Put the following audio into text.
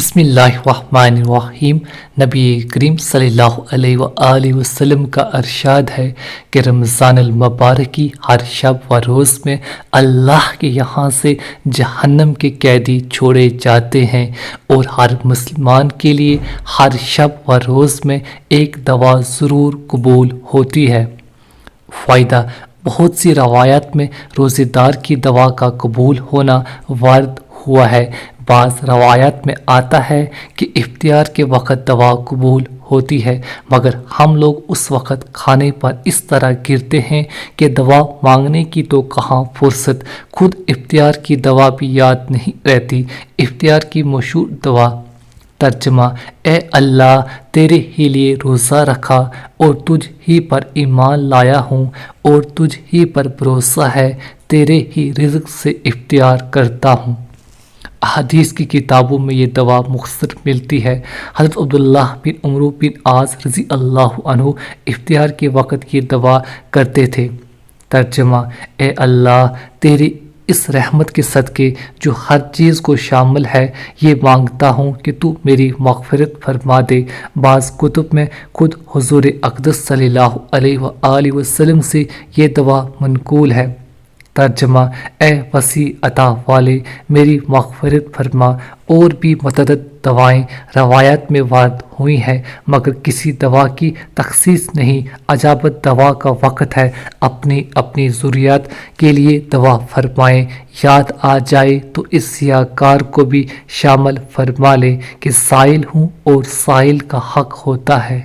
بسم اللہ الرحمن الرحیم۔ نبی کریم صلی اللہ علیہ وآلہ وسلم کا ارشاد ہے کہ رمضان المبارک کی ہر شب و روز میں اللہ کے یہاں سے جہنم کے قیدی چھوڑے جاتے ہیں، اور ہر مسلمان کے لیے ہر شب و روز میں ایک دوا ضرور قبول ہوتی ہے۔ فائدہ: بہت سی روایات میں روزے دار کی دوا کا قبول ہونا وارد ہوا ہے۔ بعض روایات میں آتا ہے کہ افطار کے وقت دوا قبول ہوتی ہے، مگر ہم لوگ اس وقت کھانے پر اس طرح گرتے ہیں کہ دوا مانگنے کی تو کہاں فرصت، خود افطار کی دوا بھی یاد نہیں رہتی۔ افطار کی مشہور دعا۔ ترجمہ: اے اللہ، تیرے ہی لیے روزہ رکھا اور تجھ ہی پر ایمان لایا ہوں، اور تجھ ہی پر بھروسہ ہے، تیرے ہی رزق سے افطار کرتا ہوں۔ احادیث کی کتابوں میں یہ دعا مختصر ملتی ہے۔ حضرت عبداللہ بن عمرو بن عاص رضی اللہ عنہ افطار کے وقت یہ دعا کرتے تھے۔ ترجمہ: اے اللہ، تیری اس رحمت کے صدقے جو ہر چیز کو شامل ہے، یہ مانگتا ہوں کہ تو میری مغفرت فرما دے۔ بعض کتب میں خود حضور اقدس صلی اللہ علیہ وآلہ وسلم سے یہ دعا منقول ہے۔ ترجمہ: اے وسیع عطا والے، میری مغفرت فرما۔ اور بھی متعدد دعائیں روایات میں وارد ہوئی ہیں، مگر کسی دعا کی تخصیص نہیں۔ اجابت دعا کا وقت ہے، اپنی اپنی ضروریات کے لیے دعا فرمائیں۔ یاد آ جائے تو اس سیاہ کار کو بھی شامل فرما لیں کہ سائل ہوں اور سائل کا حق ہوتا ہے۔